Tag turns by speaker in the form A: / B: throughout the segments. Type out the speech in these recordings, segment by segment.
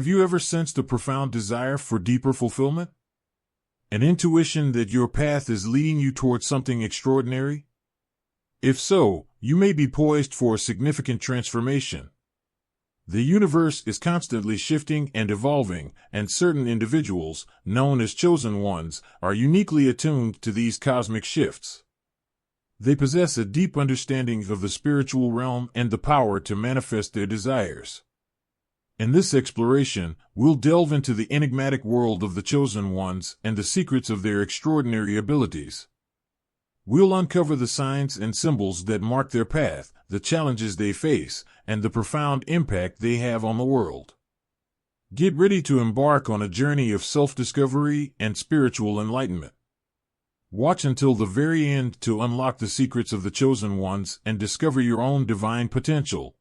A: Have you ever sensed a profound desire for deeper fulfillment? An intuition that your path is leading you towards something extraordinary? If so, you may be poised for a significant transformation. The universe is constantly shifting and evolving, and certain individuals, known as chosen ones, are uniquely attuned to these cosmic shifts. They possess a deep understanding of the spiritual realm and the power to manifest their desires. In this exploration, we'll delve into the enigmatic world of the chosen ones and the secrets of their extraordinary abilities. We'll uncover the signs and symbols that mark their path, the challenges they face, and the profound impact they have on the world. Get ready to embark on a journey of self-discovery and spiritual enlightenment. Watch until the very end to unlock the secrets of the chosen ones and discover your own divine potential.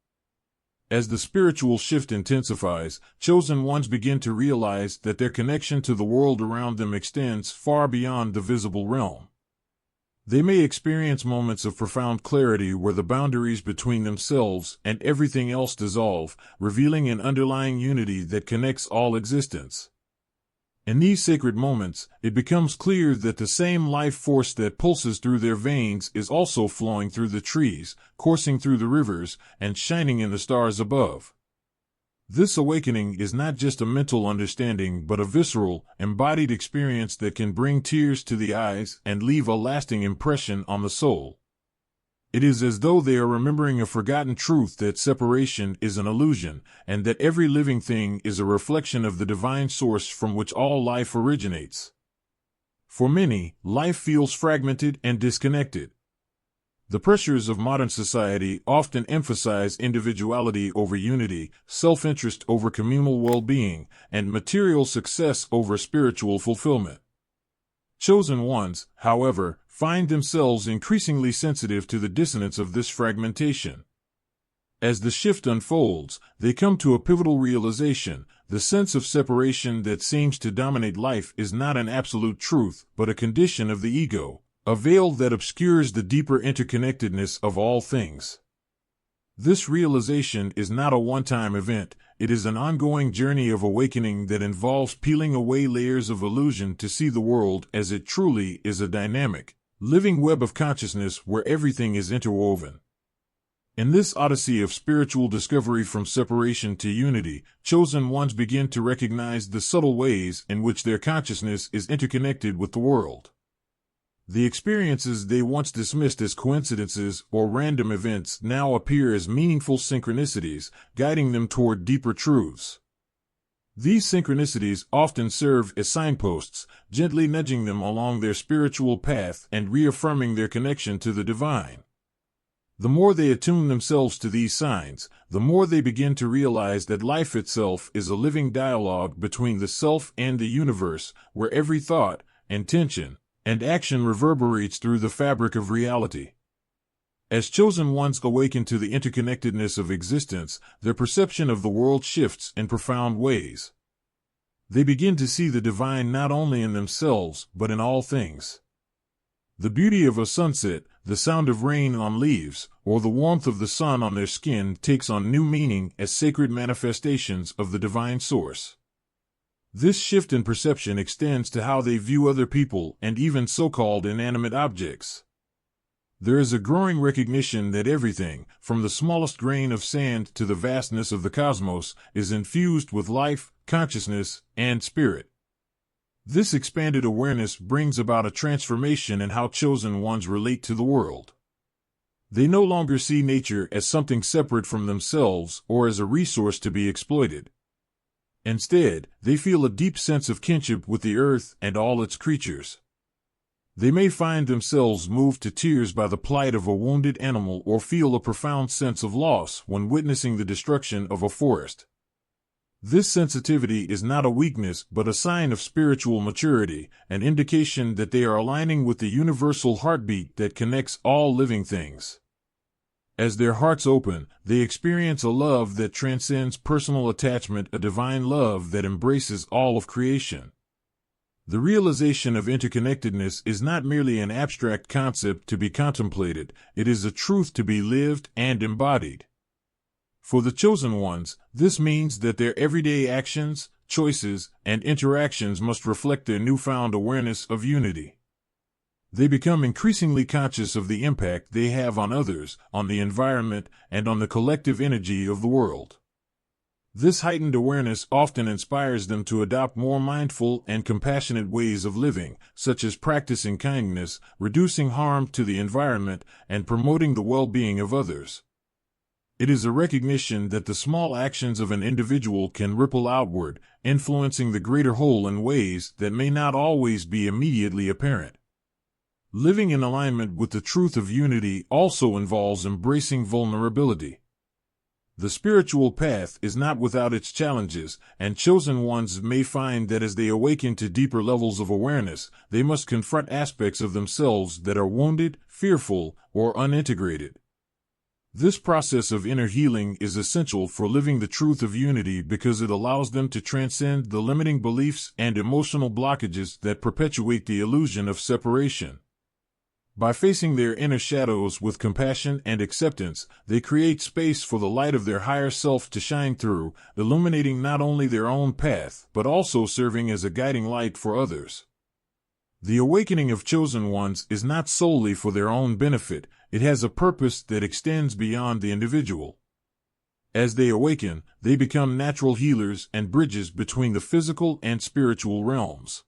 A: As the spiritual shift intensifies, chosen ones begin to realize that their connection to the world around them extends far beyond the visible realm. They may experience moments of profound clarity where the boundaries between themselves and everything else dissolve, revealing an underlying unity that connects all existence. In these sacred moments, it becomes clear that the same life force that pulses through their veins is also flowing through the trees, coursing through the rivers, and shining in the stars above. This awakening is not just a mental understanding but a visceral, embodied experience that can bring tears to the eyes and leave a lasting impression on the soul. It is as though they are remembering a forgotten truth that separation is an illusion, and that every living thing is a reflection of the divine source from which all life originates. For many, life feels fragmented and disconnected. The pressures of modern society often emphasize individuality over unity, self-interest over communal well-being, and material success over spiritual fulfillment. Chosen ones, however, find themselves increasingly sensitive to the dissonance of this fragmentation. As the shift unfolds, they come to a pivotal realization: the sense of separation that seems to dominate life is not an absolute truth, but a condition of the ego, a veil that obscures the deeper interconnectedness of all things. This realization is not a one-time event, it is an ongoing journey of awakening that involves peeling away layers of illusion to see the world as it truly is: a dynamic, living web of consciousness where everything is interwoven. In this odyssey of spiritual discovery from separation to unity, chosen ones begin to recognize the subtle ways in which their consciousness is interconnected with the world. The experiences they once dismissed as coincidences or random events now appear as meaningful synchronicities, guiding them toward deeper truths. These synchronicities often serve as signposts, gently nudging them along their spiritual path and reaffirming their connection to the divine. The more they attune themselves to these signs, the more they begin to realize that life itself is a living dialogue between the self and the universe, where every thought, intention, and action reverberates through the fabric of reality. As chosen ones awaken to the interconnectedness of existence, their perception of the world shifts in profound ways. They begin to see the divine not only in themselves, but in all things. The beauty of a sunset, the sound of rain on leaves, or the warmth of the sun on their skin takes on new meaning as sacred manifestations of the divine source. This shift in perception extends to how they view other people and even so-called inanimate objects. There is a growing recognition that everything, from the smallest grain of sand to the vastness of the cosmos, is infused with life, consciousness, and spirit. This expanded awareness brings about a transformation in how chosen ones relate to the world. They no longer see nature as something separate from themselves or as a resource to be exploited. Instead, they feel a deep sense of kinship with the earth and all its creatures. They may find themselves moved to tears by the plight of a wounded animal or feel a profound sense of loss when witnessing the destruction of a forest. This sensitivity is not a weakness but a sign of spiritual maturity, an indication that they are aligning with the universal heartbeat that connects all living things. As their hearts open, they experience a love that transcends personal attachment, a divine love that embraces all of creation. The realization of interconnectedness is not merely an abstract concept to be contemplated, it is a truth to be lived and embodied. For the chosen ones, this means that their everyday actions, choices, and interactions must reflect their newfound awareness of unity. They become increasingly conscious of the impact they have on others, on the environment, and on the collective energy of the world. This heightened awareness often inspires them to adopt more mindful and compassionate ways of living, such as practicing kindness, reducing harm to the environment, and promoting the well-being of others. It is a recognition that the small actions of an individual can ripple outward, influencing the greater whole in ways that may not always be immediately apparent. Living in alignment with the truth of unity also involves embracing vulnerability. The spiritual path is not without its challenges, and chosen ones may find that as they awaken to deeper levels of awareness, they must confront aspects of themselves that are wounded, fearful, or unintegrated. This process of inner healing is essential for living the truth of unity because it allows them to transcend the limiting beliefs and emotional blockages that perpetuate the illusion of separation. By facing their inner shadows with compassion and acceptance, they create space for the light of their higher self to shine through, illuminating not only their own path, but also serving as a guiding light for others. The awakening of chosen ones is not solely for their own benefit, it has a purpose that extends beyond the individual. As they awaken, they become natural healers and bridges between the physical and spiritual realms.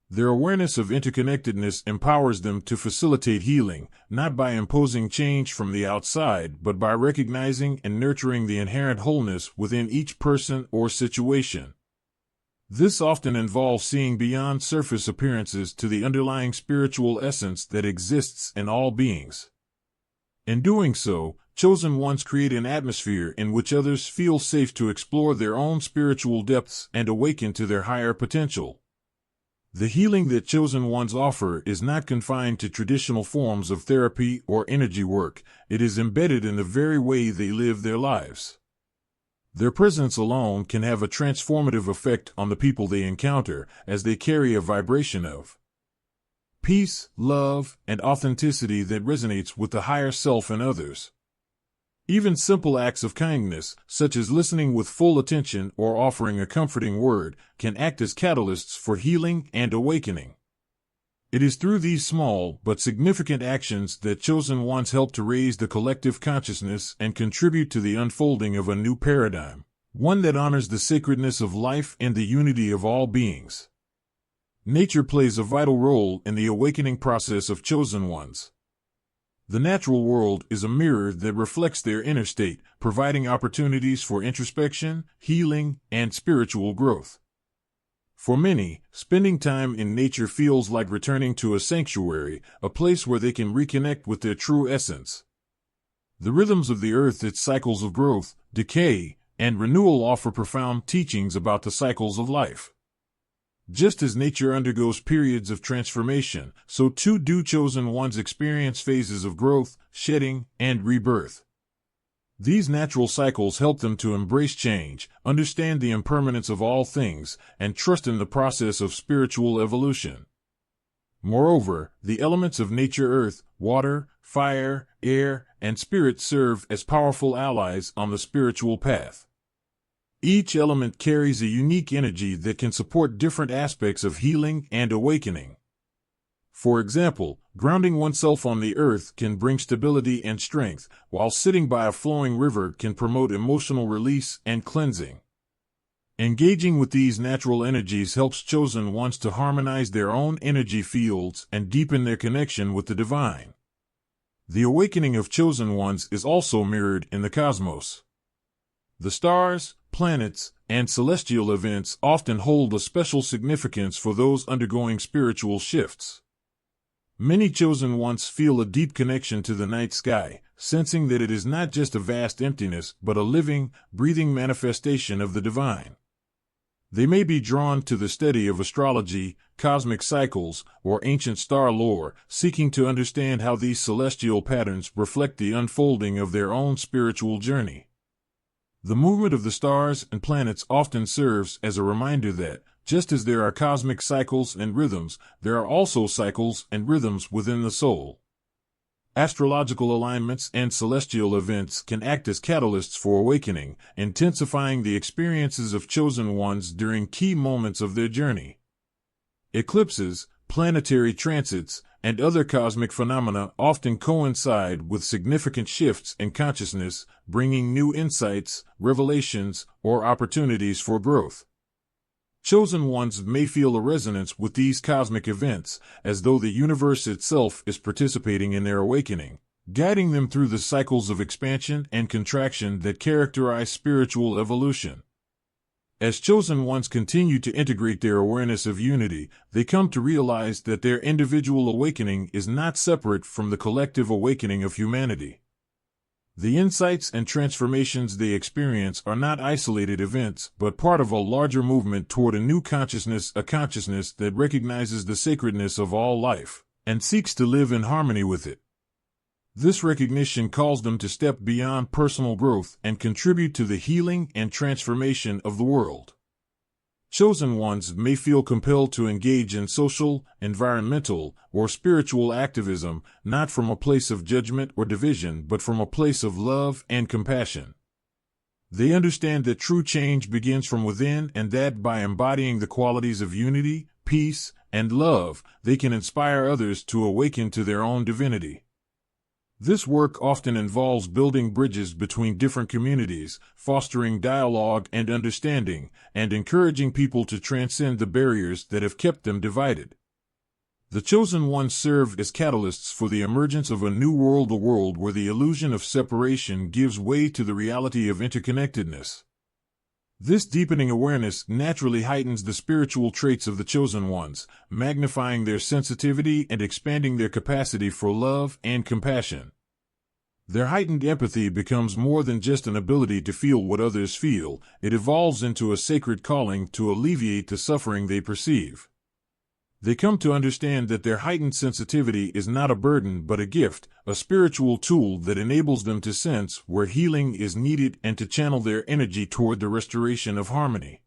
A: Their awareness of interconnectedness empowers them to facilitate healing, not by imposing change from the outside, but by recognizing and nurturing the inherent wholeness within each person or situation. This often involves seeing beyond surface appearances to the underlying spiritual essence that exists in all beings. In doing so, chosen ones create an atmosphere in which others feel safe to explore their own spiritual depths and awaken to their higher potential. The healing that chosen ones offer is not confined to traditional forms of therapy or energy work, it is embedded in the very way they live their lives. Their presence alone can have a transformative effect on the people they encounter, as they carry a vibration of peace, love, and authenticity that resonates with the higher self in others. Even simple acts of kindness, such as listening with full attention or offering a comforting word, can act as catalysts for healing and awakening. It is through these small but significant actions that chosen ones help to raise the collective consciousness and contribute to the unfolding of a new paradigm, one that honors the sacredness of life and the unity of all beings. Nature plays a vital role in the awakening process of chosen ones. The natural world is a mirror that reflects their inner state, providing opportunities for introspection, healing, and spiritual growth. For many, spending time in nature feels like returning to a sanctuary, a place where they can reconnect with their true essence. The rhythms of the earth, its cycles of growth, decay, and renewal offer profound teachings about the cycles of life. Just as nature undergoes periods of transformation, so too do chosen ones experience phases of growth, shedding, and rebirth. These natural cycles help them to embrace change, understand the impermanence of all things, and trust in the process of spiritual evolution. Moreover, the elements of nature, earth, water, fire, air, and spirit serve as powerful allies on the spiritual path. Each element carries a unique energy that can support different aspects of healing and awakening. For example, grounding oneself on the earth can bring stability and strength, while sitting by a flowing river can promote emotional release and cleansing. Engaging with these natural energies helps chosen ones to harmonize their own energy fields and deepen their connection with the divine. The awakening of chosen ones is also mirrored in the cosmos. The stars, planets, and celestial events often hold a special significance for those undergoing spiritual shifts. Many chosen ones feel a deep connection to the night sky, sensing that it is not just a vast emptiness but a living, breathing manifestation of the divine. They may be drawn to the study of astrology, cosmic cycles, or ancient star lore, seeking to understand how these celestial patterns reflect the unfolding of their own spiritual journey. The movement of the stars and planets often serves as a reminder that, just as there are cosmic cycles and rhythms, there are also cycles and rhythms within the soul. Astrological alignments and celestial events can act as catalysts for awakening, intensifying the experiences of chosen ones during key moments of their journey. Eclipses, planetary transits, and other cosmic phenomena often coincide with significant shifts in consciousness, bringing new insights, revelations, or opportunities for growth. Chosen ones may feel a resonance with these cosmic events, as though the universe itself is participating in their awakening, guiding them through the cycles of expansion and contraction that characterize spiritual evolution. As chosen ones continue to integrate their awareness of unity, they come to realize that their individual awakening is not separate from the collective awakening of humanity. The insights and transformations they experience are not isolated events, but part of a larger movement toward a new consciousness, a consciousness that recognizes the sacredness of all life and seeks to live in harmony with it. This recognition calls them to step beyond personal growth and contribute to the healing and transformation of the world. Chosen ones may feel compelled to engage in social, environmental, or spiritual activism, not from a place of judgment or division, but from a place of love and compassion. They understand that true change begins from within, and that by embodying the qualities of unity, peace, and love, they can inspire others to awaken to their own divinity. This work often involves building bridges between different communities, fostering dialogue and understanding, and encouraging people to transcend the barriers that have kept them divided. The chosen ones serve as catalysts for the emergence of a new world, a world where the illusion of separation gives way to the reality of interconnectedness. This deepening awareness naturally heightens the spiritual traits of the chosen ones, magnifying their sensitivity and expanding their capacity for love and compassion. Their heightened empathy becomes more than just an ability to feel what others feel, it evolves into a sacred calling to alleviate the suffering they perceive. They come to understand that their heightened sensitivity is not a burden but a gift, a spiritual tool that enables them to sense where healing is needed and to channel their energy toward the restoration of harmony.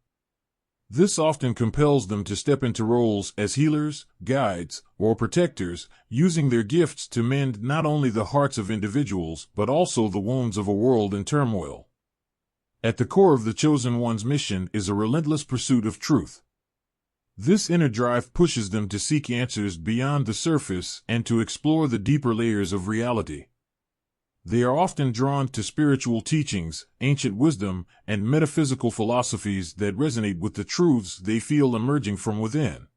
A: This often compels them to step into roles as healers, guides, or protectors, using their gifts to mend not only the hearts of individuals but also the wounds of a world in turmoil. At the core of the chosen one's mission is a relentless pursuit of truth. This inner drive pushes them to seek answers beyond the surface and to explore the deeper layers of reality. They are often drawn to spiritual teachings, ancient wisdom, and metaphysical philosophies that resonate with the truths they feel emerging from within.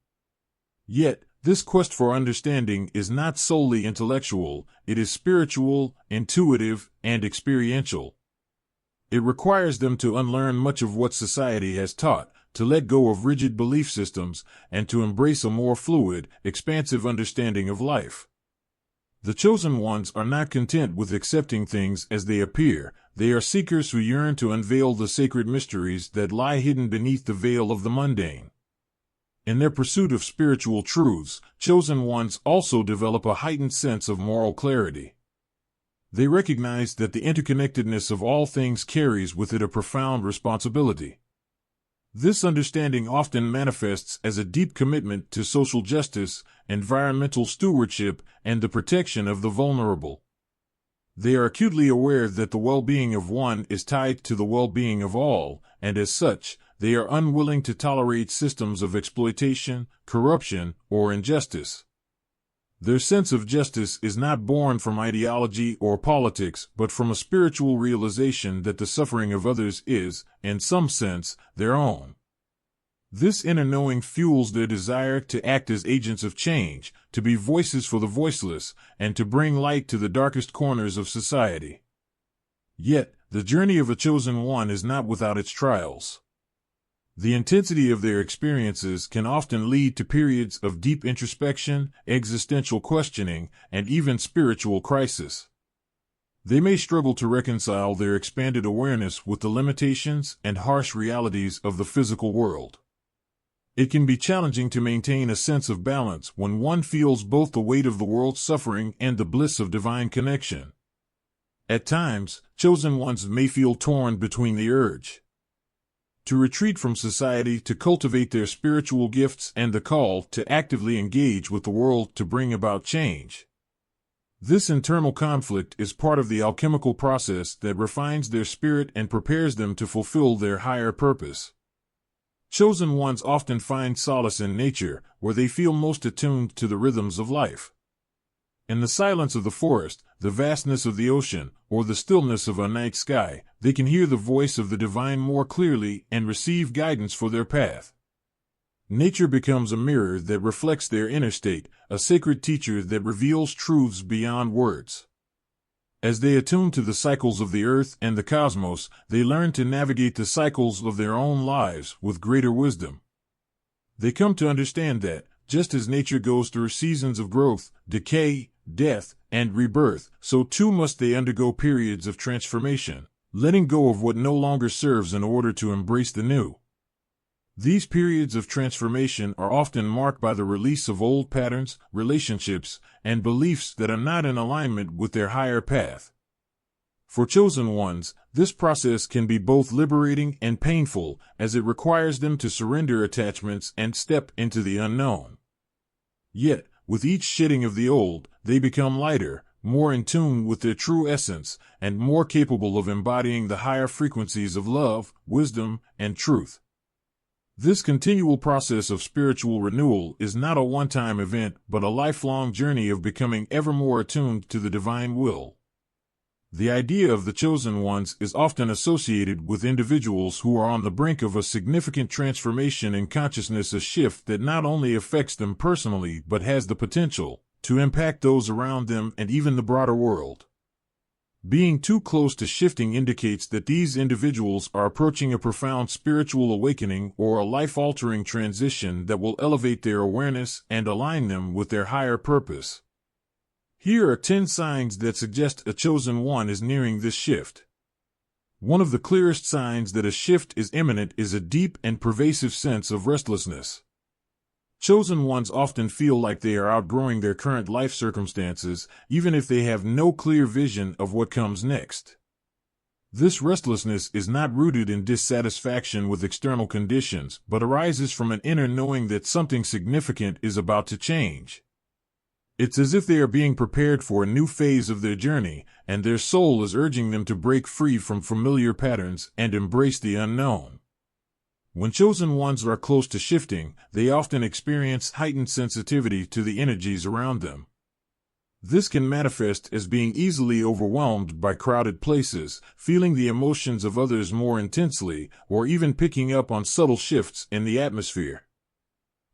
A: Yet, this quest for understanding is not solely intellectual, it is spiritual, intuitive, and experiential. It requires them to unlearn much of what society has taught, to let go of rigid belief systems, and to embrace a more fluid, expansive understanding of life. The chosen ones are not content with accepting things as they appear, they are seekers who yearn to unveil the sacred mysteries that lie hidden beneath the veil of the mundane. In their pursuit of spiritual truths, chosen ones also develop a heightened sense of moral clarity. They recognize that the interconnectedness of all things carries with it a profound responsibility. This understanding often manifests as a deep commitment to social justice, environmental stewardship, and the protection of the vulnerable. They are acutely aware that the well-being of one is tied to the well-being of all, and as such, they are unwilling to tolerate systems of exploitation, corruption, or injustice. Their sense of justice is not born from ideology or politics, but from a spiritual realization that the suffering of others is, in some sense, their own. This inner knowing fuels their desire to act as agents of change, to be voices for the voiceless, and to bring light to the darkest corners of society. Yet, the journey of a chosen one is not without its trials. The intensity of their experiences can often lead to periods of deep introspection, existential questioning, and even spiritual crisis. They may struggle to reconcile their expanded awareness with the limitations and harsh realities of the physical world. It can be challenging to maintain a sense of balance when one feels both the weight of the world's suffering and the bliss of divine connection. At times, chosen ones may feel torn between the urge to retreat from society to cultivate their spiritual gifts and the call to actively engage with the world to bring about change. This internal conflict is part of the alchemical process that refines their spirit and prepares them to fulfill their higher purpose. Chosen ones often find solace in nature, where they feel most attuned to the rhythms of life. In the silence of the forest, the vastness of the ocean, or the stillness of a night sky, they can hear the voice of the divine more clearly and receive guidance for their path. Nature becomes a mirror that reflects their inner state, a sacred teacher that reveals truths beyond words. As they attune to the cycles of the earth and the cosmos, they learn to navigate the cycles of their own lives with greater wisdom. They come to understand that, just as nature goes through seasons of growth, decay, death, and rebirth, so too must they undergo periods of transformation, letting go of what no longer serves in order to embrace the new. These periods of transformation are often marked by the release of old patterns, relationships, and beliefs that are not in alignment with their higher path. For chosen ones, this process can be both liberating and painful, as it requires them to surrender attachments and step into the unknown. Yet, with each shedding of the old, they become lighter, more in tune with their true essence, and more capable of embodying the higher frequencies of love, wisdom, and truth. This continual process of spiritual renewal is not a one-time event, but a lifelong journey of becoming ever more attuned to the divine will. The idea of the chosen ones is often associated with individuals who are on the brink of a significant transformation in consciousness, a shift that not only affects them personally but has the potential to impact those around them and even the broader world. Being too close to shifting indicates that these individuals are approaching a profound spiritual awakening or a life-altering transition that will elevate their awareness and align them with their higher purpose. Here are 10 signs that suggest a chosen one is nearing this shift. One of the clearest signs that a shift is imminent is a deep and pervasive sense of restlessness. Chosen ones often feel like they are outgrowing their current life circumstances, even if they have no clear vision of what comes next. This restlessness is not rooted in dissatisfaction with external conditions, but arises from an inner knowing that something significant is about to change. It's as if they are being prepared for a new phase of their journey, and their soul is urging them to break free from familiar patterns and embrace the unknown. When chosen ones are close to shifting, they often experience heightened sensitivity to the energies around them. This can manifest as being easily overwhelmed by crowded places, feeling the emotions of others more intensely, or even picking up on subtle shifts in the atmosphere.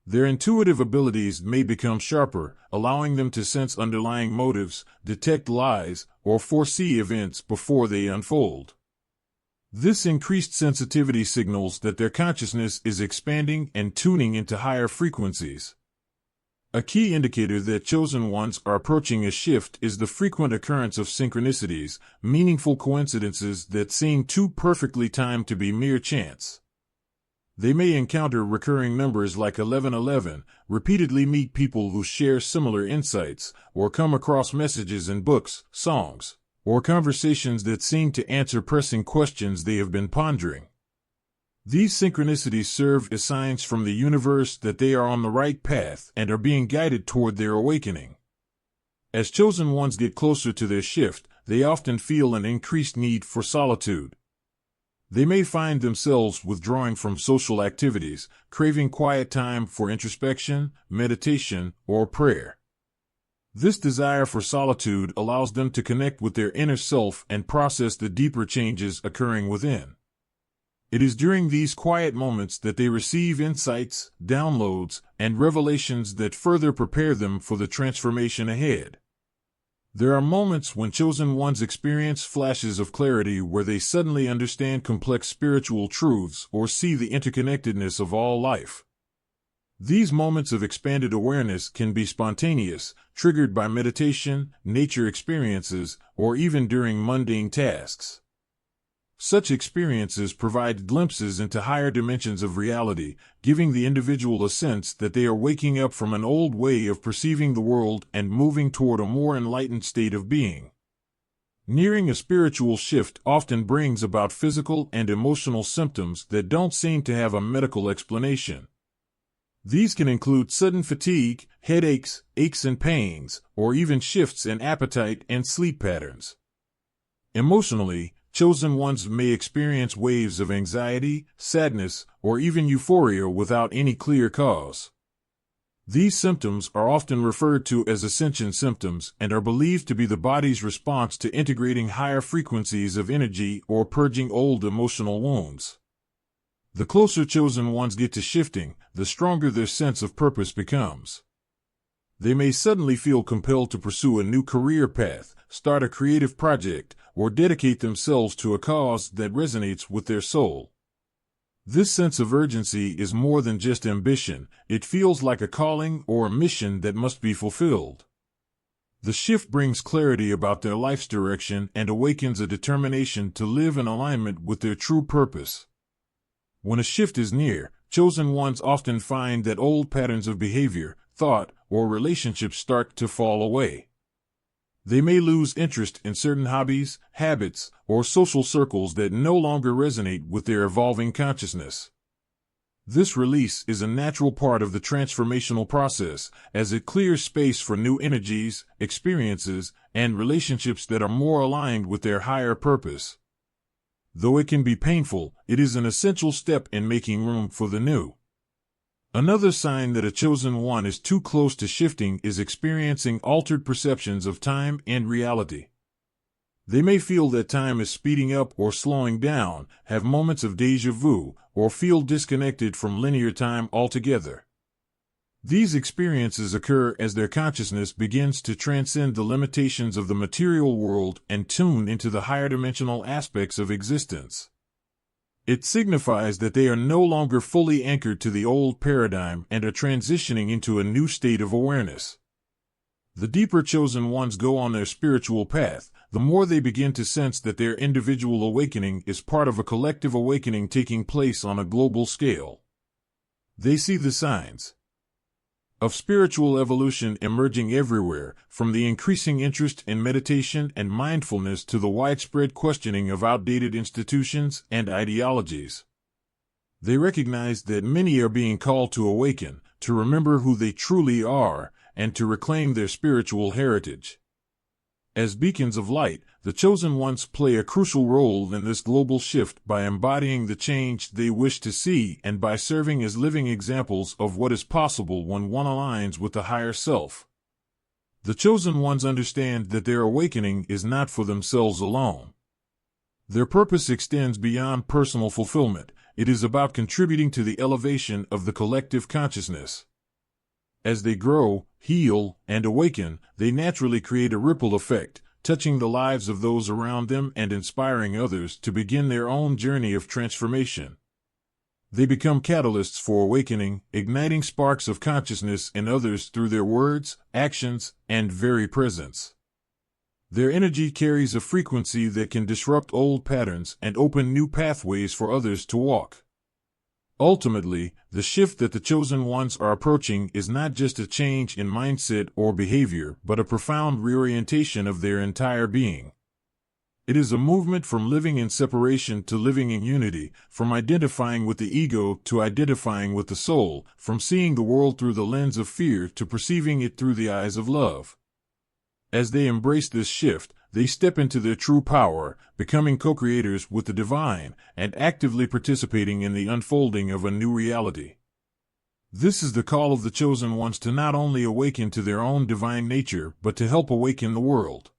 A: Their intuitive abilities may become sharper, allowing them to sense underlying motives, detect lies, or foresee events before they unfold. This increased sensitivity signals that their consciousness is expanding and tuning into higher frequencies. A key indicator that chosen ones are approaching a shift is the frequent occurrence of synchronicities, meaningful coincidences that seem too perfectly timed to be mere chance. They may encounter recurring numbers like 1111, repeatedly meet people who share similar insights, or come across messages in books, songs, or conversations that seem to answer pressing questions they have been pondering. These synchronicities serve as signs from the universe that they are on the right path and are being guided toward their awakening. As chosen ones get closer to their shift, they often feel an increased need for solitude. They may find themselves withdrawing from social activities, craving quiet time for introspection, meditation, or prayer. This desire for solitude allows them to connect with their inner self and process the deeper changes occurring within. It is during these quiet moments that they receive insights, downloads, and revelations that further prepare them for the transformation ahead. There are moments when chosen ones experience flashes of clarity where they suddenly understand complex spiritual truths or see the interconnectedness of all life. These moments of expanded awareness can be spontaneous, triggered by meditation, nature experiences, or even during mundane tasks. Such experiences provide glimpses into higher dimensions of reality, giving the individual a sense that they are waking up from an old way of perceiving the world and moving toward a more enlightened state of being. Nearing a spiritual shift often brings about physical and emotional symptoms that don't seem to have a medical explanation. These can include sudden fatigue, headaches, aches and pains, or even shifts in appetite and sleep patterns. Emotionally, chosen ones may experience waves of anxiety, sadness, or even euphoria without any clear cause. These symptoms are often referred to as ascension symptoms and are believed to be the body's response to integrating higher frequencies of energy or purging old emotional wounds. The closer chosen ones get to shifting, the stronger their sense of purpose becomes. They may suddenly feel compelled to pursue a new career path, start a creative project, or dedicate themselves to a cause that resonates with their soul. This sense of urgency is more than just ambition, it feels like a calling or a mission that must be fulfilled. The shift brings clarity about their life's direction and awakens a determination to live in alignment with their true purpose. When a shift is near, chosen ones often find that old patterns of behavior, thought, or relationships start to fall away. They may lose interest in certain hobbies, habits, or social circles that no longer resonate with their evolving consciousness. This release is a natural part of the transformational process, as it clears space for new energies, experiences, and relationships that are more aligned with their higher purpose. Though it can be painful, it is an essential step in making room for the new. Another sign that a chosen one is too close to shifting is experiencing altered perceptions of time and reality. They may feel that time is speeding up or slowing down, have moments of déjà vu, or feel disconnected from linear time altogether. These experiences occur as their consciousness begins to transcend the limitations of the material world and tune into the higher dimensional aspects of existence. It signifies that they are no longer fully anchored to the old paradigm and are transitioning into a new state of awareness. The deeper chosen ones go on their spiritual path, the more they begin to sense that their individual awakening is part of a collective awakening taking place on a global scale. They see the signs of spiritual evolution emerging everywhere, from the increasing interest in meditation and mindfulness to the widespread questioning of outdated institutions and ideologies. They recognize that many are being called to awaken, to remember who they truly are, and to reclaim their spiritual heritage. As beacons of light, the chosen ones play a crucial role in this global shift by embodying the change they wish to see and by serving as living examples of what is possible when one aligns with the higher self. The chosen ones understand that their awakening is not for themselves alone. Their purpose extends beyond personal fulfillment. It is about contributing to the elevation of the collective consciousness. As they grow, heal, and awaken, they naturally create a ripple effect, touching the lives of those around them and inspiring others to begin their own journey of transformation. They become catalysts for awakening, igniting sparks of consciousness in others through their words, actions, and very presence. Their energy carries a frequency that can disrupt old patterns and open new pathways for others to walk. Ultimately, the shift that the chosen ones are approaching is not just a change in mindset or behavior, but a profound reorientation of their entire being. It is a movement from living in separation to living in unity, from identifying with the ego to identifying with the soul, from seeing the world through the lens of fear to perceiving it through the eyes of love. As they embrace this shift, they step into their true power, becoming co-creators with the divine, and actively participating in the unfolding of a new reality. This is the call of the chosen ones to not only awaken to their own divine nature, but to help awaken the world.